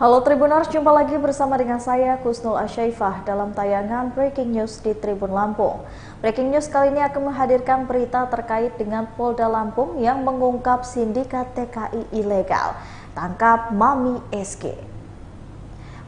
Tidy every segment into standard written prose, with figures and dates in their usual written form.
Halo Tribuners, jumpa lagi bersama dengan saya Kusnul Asyaifah dalam tayangan Breaking News di Tribun Lampung. Breaking News kali ini akan menghadirkan berita terkait dengan Polda Lampung yang mengungkap sindikat TKI ilegal. Tangkap Mami SG.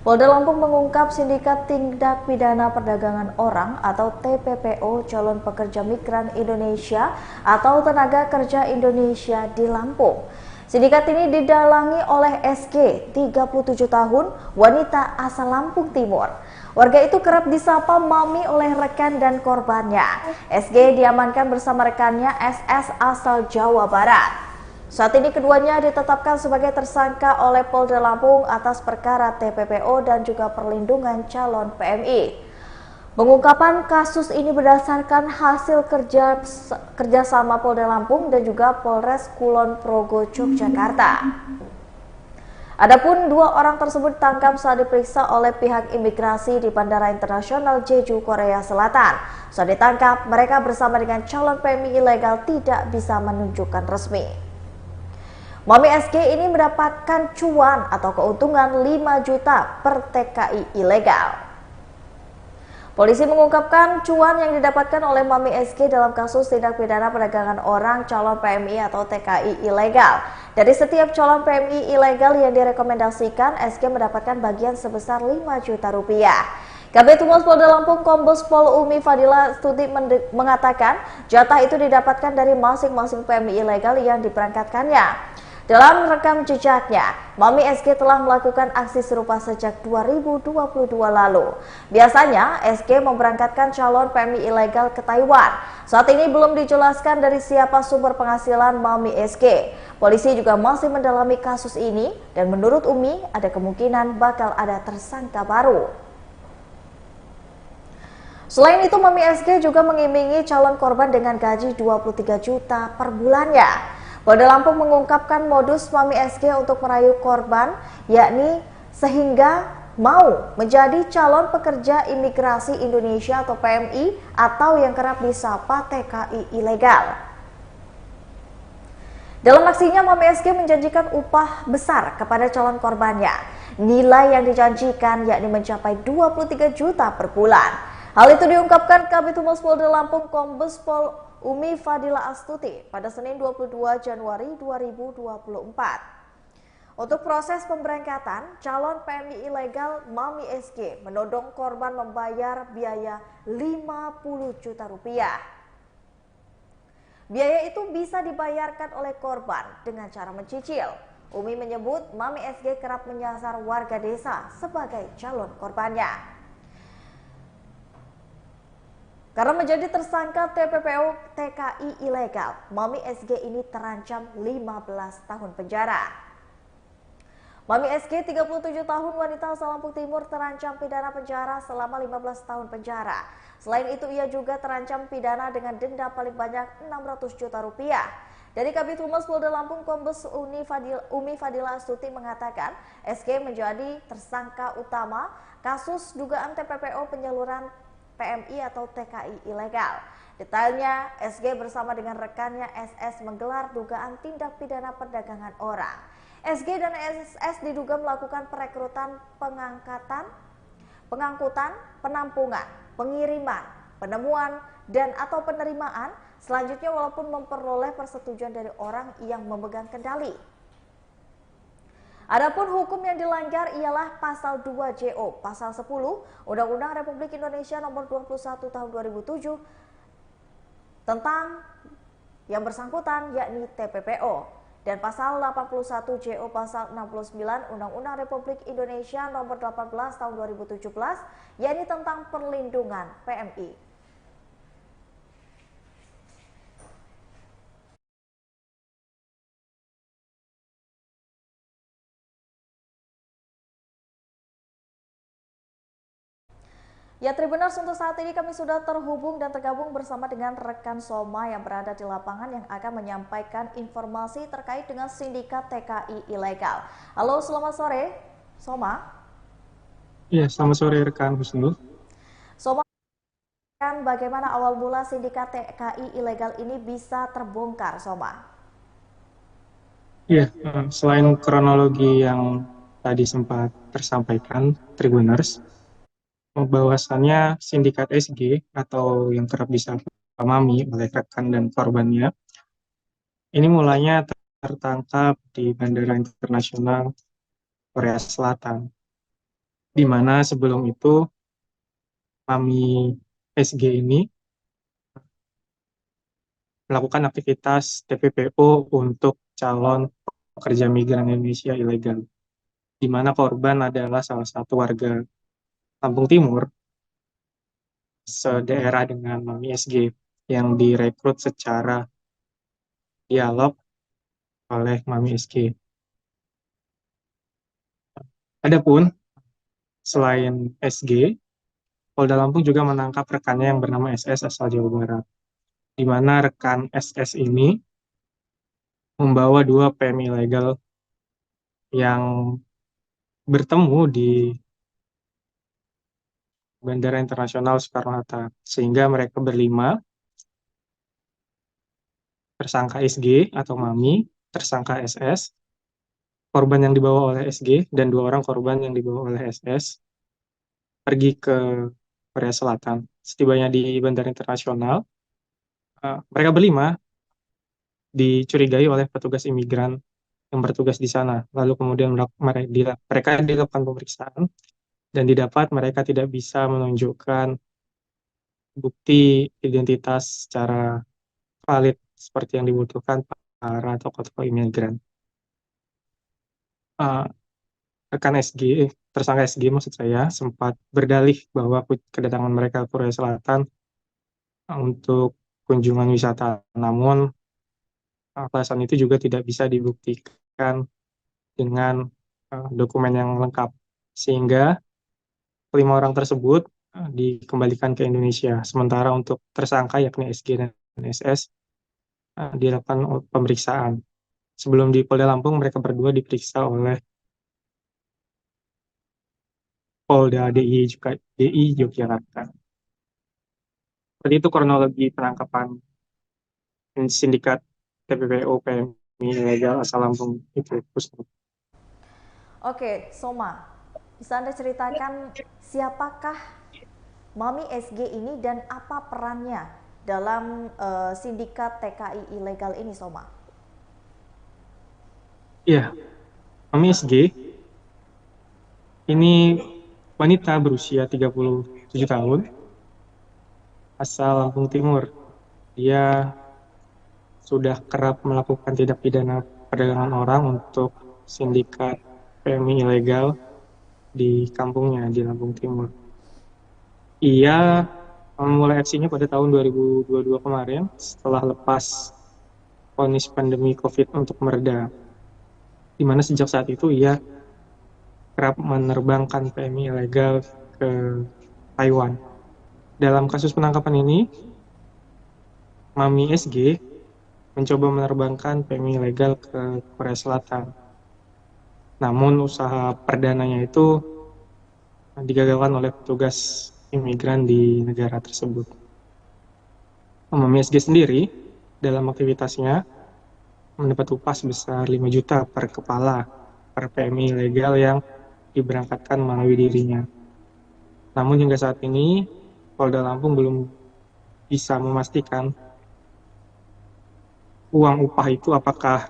Polda Lampung mengungkap sindikat tindak pidana perdagangan orang atau TPPO calon pekerja migran Indonesia atau tenaga kerja Indonesia di Lampung. Sindikat ini didalangi oleh SG, 37 tahun, wanita asal Lampung Timur. Warga itu kerap disapa Mami oleh rekan dan korbannya. SG diamankan bersama rekannya SS asal Jawa Barat. Saat ini keduanya ditetapkan sebagai tersangka oleh Polda Lampung atas perkara TPPO dan juga perlindungan calon PMI. Pengungkapan kasus ini berdasarkan hasil kerjasama Polda Lampung dan juga Polres Kulon Progo, Yogyakarta. Adapun dua orang tersebut ditangkap saat diperiksa oleh pihak imigrasi di Bandara Internasional Jeju, Korea Selatan. Saat ditangkap, mereka bersama dengan calon PMI ilegal tidak bisa menunjukkan resmi. Mami SG ini mendapatkan cuan atau keuntungan 5 juta per TKI ilegal. Polisi mengungkapkan cuan yang didapatkan oleh Mami SG dalam kasus tindak pidana perdagangan orang calon PMI atau TKI ilegal. Dari setiap calon PMI ilegal yang direkomendasikan, SG mendapatkan bagian sebesar 5 juta rupiah. Kabid Humas Polda Lampung Kombes Pol Umi Fadila Astuti mengatakan jatah itu didapatkan dari masing-masing PMI ilegal yang diberangkatkannya. Dalam rekam jejaknya, Mami SG telah melakukan aksi serupa sejak 2022 lalu. Biasanya, SG memberangkatkan calon PMI ilegal ke Taiwan. Saat ini belum dijelaskan dari siapa sumber penghasilan Mami SG. Polisi juga masih mendalami kasus ini dan menurut Umi ada kemungkinan bakal ada tersangka baru. Selain itu, Mami SG juga mengiming-imingi calon korban dengan gaji 23 juta per bulannya. Polda Lampung mengungkapkan modus Mami SG untuk merayu korban, yakni sehingga mau menjadi calon pekerja imigrasi Indonesia atau PMI atau yang kerap disapa TKI ilegal. Dalam aksinya, Mami SG menjanjikan upah besar kepada calon korbannya. Nilai yang dijanjikan yakni mencapai 23 juta per bulan. Hal itu diungkapkan Kabid Humas Polda Lampung Kombes Pol Umi Fadila Astuti pada Senin 22 Januari 2024. Untuk proses pemberangkatan, calon PMI ilegal Mami SG menodong korban membayar biaya 50 juta rupiah. Biaya itu bisa dibayarkan oleh korban dengan cara mencicil. Umi menyebut Mami SG kerap menyasar warga desa sebagai calon korbannya. Karena menjadi tersangka TPPO TKI ilegal, Mami SG ini terancam 15 tahun penjara. Mami SG 37 tahun wanita asal Lampung Timur terancam pidana penjara selama 15 tahun penjara. Selain itu ia juga terancam pidana dengan denda paling banyak 600 juta rupiah. Dari Kabid Humas Polda Lampung Kombes Umi Fadila Astuti mengatakan SG menjadi tersangka utama kasus dugaan TPPO penyaluran PMI atau TKI ilegal. Detailnya, SG bersama dengan rekannya SS menggelar dugaan tindak pidana perdagangan orang. SG dan SS diduga melakukan perekrutan, pengangkutan, penampungan, pengiriman, penemuan, dan atau penerimaan, selanjutnya walaupun memperoleh persetujuan dari orang yang memegang kendali. Adapun hukum yang dilanggar ialah pasal 2 JO, pasal 10 Undang-Undang Republik Indonesia nomor 21 tahun 2007 tentang yang bersangkutan yakni TPPO dan pasal 81 JO pasal 69 Undang-Undang Republik Indonesia nomor 18 tahun 2017 yakni tentang perlindungan PMI. Ya Tribuners, untuk saat ini kami sudah terhubung dan tergabung bersama dengan rekan Soma yang berada di lapangan yang akan menyampaikan informasi terkait dengan sindikat TKI ilegal. Halo, selamat sore, Soma. Iya, selamat sore rekan Husnul. Soma, bagaimana awal mula sindikat TKI ilegal ini bisa terbongkar, Soma? Iya, selain kronologi yang tadi sempat tersampaikan Tribuners, bahwasannya sindikat SG atau yang kerap disapa Mami oleh rekan dan korbannya, ini mulanya tertangkap di Bandara Internasional Korea Selatan, di mana sebelum itu Mami SG ini melakukan aktivitas TPPO untuk calon pekerja migran Indonesia ilegal, di mana korban adalah salah satu warga Lampung Timur, sedaerah dengan Mami SG, yang direkrut secara dialog oleh Mami SG. Adapun selain SG, Polda Lampung juga menangkap rekannya yang bernama SS asal Jawa Barat, di mana rekan SS ini membawa dua PMI ilegal yang bertemu di Bandara Internasional Soekarno-Hatta, sehingga mereka berlima, tersangka SG atau Mami, tersangka SS, korban yang dibawa oleh SG, dan dua orang korban yang dibawa oleh SS, pergi ke Korea Selatan. Setibanya di Bandara Internasional, mereka berlima dicurigai oleh petugas imigran yang bertugas di sana. Lalu kemudian mereka dilakukan pemeriksaan, dan didapat mereka tidak bisa menunjukkan bukti identitas secara valid seperti yang dibutuhkan para tokoh-tokoh imigran. Uh, Rekan SG, tersangka SG maksud saya, sempat berdalih bahwa kedatangan mereka ke Korea Selatan untuk kunjungan wisata. Namun, alasan itu juga tidak bisa dibuktikan dengan dokumen yang lengkap. Sehingga kelima orang tersebut dikembalikan ke Indonesia. Sementara untuk tersangka yakni SG dan SS dilakukan pemeriksaan. Sebelum di Polda Lampung, mereka berdua diperiksa oleh Polda DI Yogyakarta. Seperti itu kronologi penangkapan sindikat TPPO PMI ilegal asal Lampung itu. Oke, Soma, bisa Anda ceritakan siapakah Mami SG ini dan apa perannya dalam sindikat TKI ilegal ini, Soma? Ya, Mami SG ini wanita berusia 37 tahun, asal Lampung Timur. Dia sudah kerap melakukan tindak pidana perdagangan orang untuk sindikat PMI ilegal di kampungnya di Lampung Timur. Ia memulai aksinya pada tahun 2022 kemarin setelah lepas vonis pandemi COVID untuk mereda, di mana sejak saat itu ia kerap menerbangkan PMI ilegal ke Taiwan. Dalam kasus penangkapan ini, Mami SG mencoba menerbangkan PMI ilegal ke Korea Selatan. Namun usaha perdananya itu digagalkan oleh petugas imigran di negara tersebut. Mami SG sendiri dalam aktivitasnya mendapat upah sebesar 5 juta per kepala per PMI ilegal yang diberangkatkan melalui dirinya. Namun hingga saat ini, Polda Lampung belum bisa memastikan uang upah itu apakah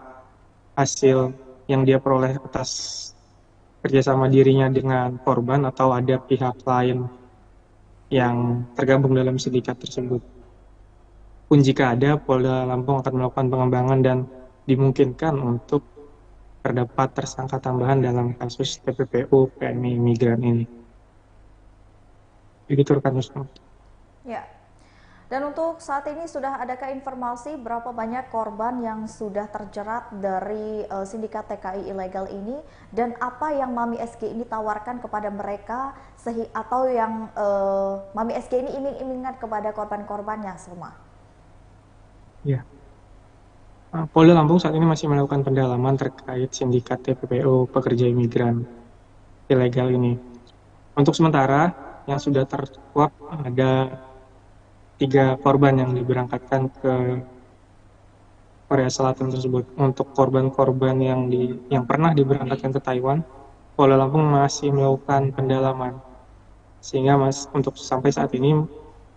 hasil yang dia peroleh atas kerjasama dirinya dengan korban atau ada pihak lain yang tergabung dalam sindikat tersebut. Pun jika ada, Polda Lampung akan melakukan pengembangan dan dimungkinkan untuk terdapat tersangka tambahan dalam kasus TPPO PMI migran ini. Begitu rekan Nusma. Ya. Dan untuk saat ini sudah adakah informasi berapa banyak korban yang sudah terjerat dari sindikat TKI ilegal ini dan apa yang Mami SG ini tawarkan kepada mereka atau yang Mami SG ini iming-imingan kepada korban-korbannya semua? Ya. Polda Lampung saat ini masih melakukan pendalaman terkait sindikat TPPO pekerja imigran ilegal ini. Untuk sementara, yang sudah terkuak ada 3 korban yang diberangkatkan ke Korea Selatan tersebut. Untuk korban-korban yang pernah diberangkatkan ke Taiwan, Polda Lampung masih melakukan pendalaman. Sehingga untuk sampai saat ini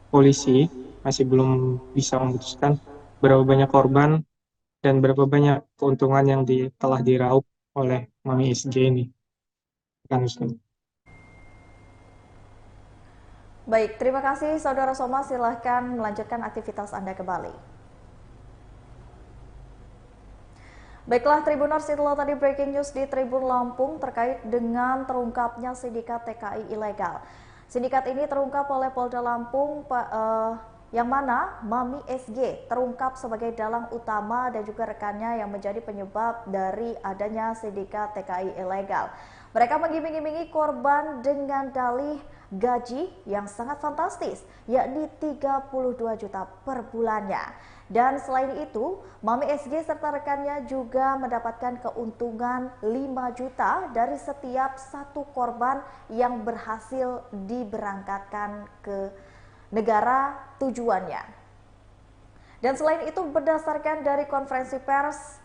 polisi masih belum bisa memutuskan berapa banyak korban dan berapa banyak keuntungan yang telah diraup oleh Mami SG ini. Kan, Ustaz? Baik, terima kasih Saudara Soma, silahkan melanjutkan aktivitas Anda kembali. Baiklah Tribuners, itulah tadi breaking news di Tribun Lampung terkait dengan terungkapnya sindikat TKI ilegal. Sindikat ini terungkap oleh Polda Lampung, yang mana Mami SG terungkap sebagai dalang utama dan juga rekannya yang menjadi penyebab dari adanya sindikat TKI ilegal. Mereka mengiming-imingi korban dengan dalih gaji yang sangat fantastis, yakni 32 juta per bulannya. Dan selain itu, Mami SG serta rekannya juga mendapatkan keuntungan 5 juta dari setiap satu korban yang berhasil diberangkatkan ke negara tujuannya. Dan selain itu, berdasarkan dari konferensi pers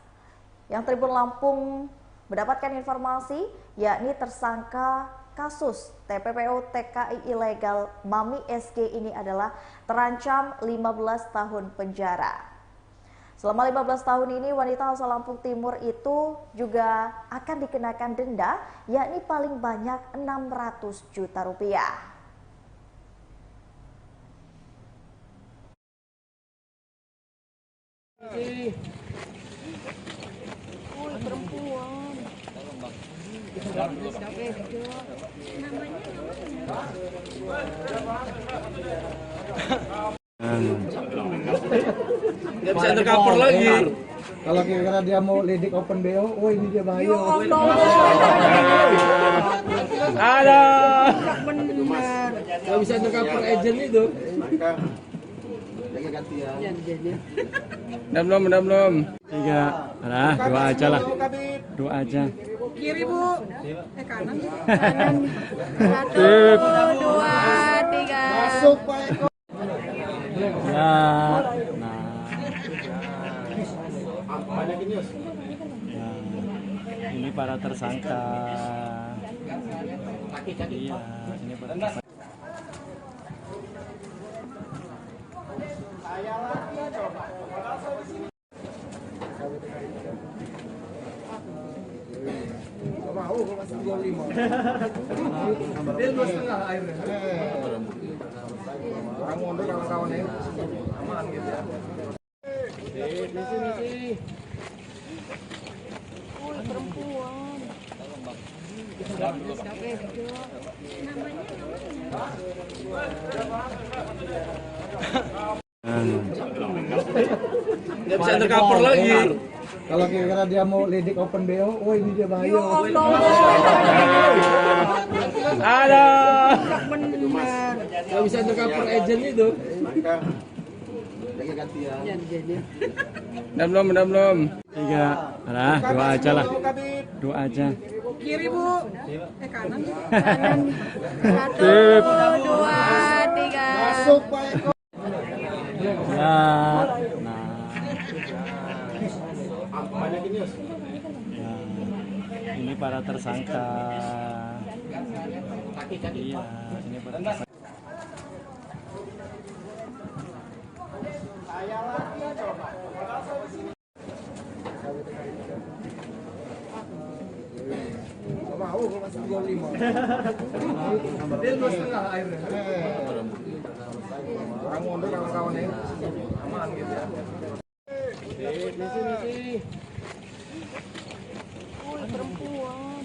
yang Tribun Lampung mendapatkan informasi, yakni tersangka kasus TPPO TKI ilegal Mami SG ini adalah terancam 15 tahun penjara. Selama 15 tahun ini, wanita asal Lampung Timur itu juga akan dikenakan denda, yakni paling banyak 600 juta rupiah. Perempuan. Nggak bisa tercover lagi. Kalau kira-kira dia mau lidik open BO, oh ini dia bahaya. Ada. Nggak bisa tercover agent itu. Belum. 3, nah 2 aja lah, 2 aja. Kiri Bu, kanan. Satu, dua, tiga. Masuk Pak Eko. Ya, nah. Ya, ini para tersangka. Iya, ini para tersangka. Mau masuk 25. Dia 2,5 airnya. Orang mundur kawan-kawannya aman gitu ya. Di. Perempuan. Nggak bisa tercover lagi. Kalau kira-kira dia mau lidik open BO, oh ini dia bahaya. Ada. Nggak bisa tercover agent itu. Belum. 3, nah 2 aja lah, 2 aja. Kiri Bu, kanan. Satu, dua, tiga. Masuk Pak Eko. Ya, nah. Ya, ini para tersangka. Iya, ini para tersangka. Mau masuk 25. Dia 2,5 airnya. Orang mundur kawan-kawannya aman gitu ya. Di. Perempuan.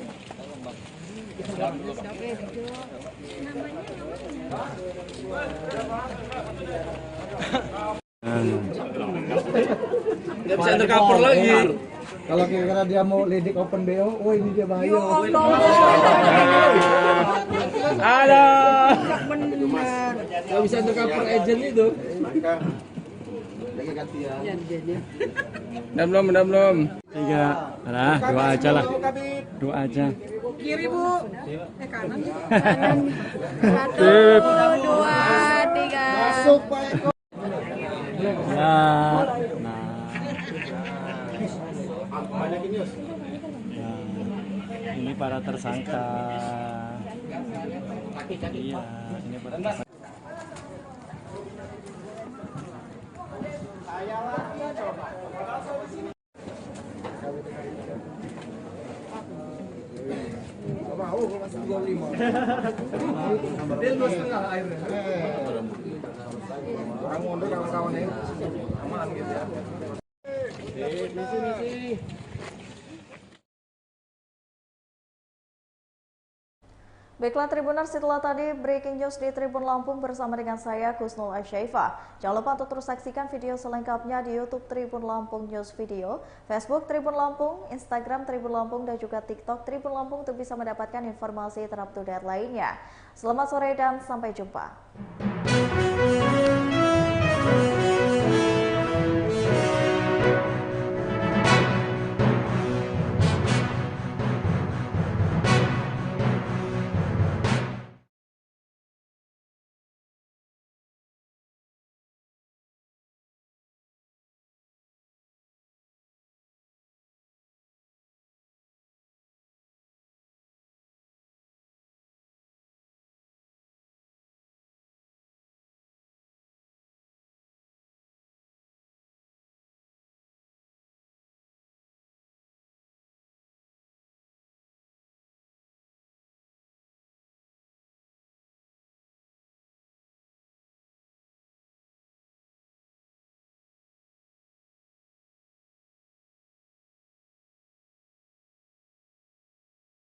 Nggak bisa tercover lagi. Kalau kira-kira dia mau lidik open BO, oh ini dia bahaya. Ada. Nggak bisa tercover agent itu. Belum. 3, nah 2 aja lah, 2 aja. Kiri Bu, kanan. Satu, dua, tiga. Masuk Pak Eko. Ya, nah. Ya, ini para tersangka. Iya, ini para tersangka. Mau masih 25. Dia 2,5 airnya. Orang mundur kawan-kawan ya. Aman gitu ya. Misi. Baiklah Tribuners, setelah tadi breaking news di Tribun Lampung bersama dengan saya Kusnul Asyaifah. Jangan lupa untuk terus saksikan video selengkapnya di YouTube Tribun Lampung News Video, Facebook Tribun Lampung, Instagram Tribun Lampung, dan juga TikTok Tribun Lampung untuk bisa mendapatkan informasi terupdate lainnya. Selamat sore dan sampai jumpa.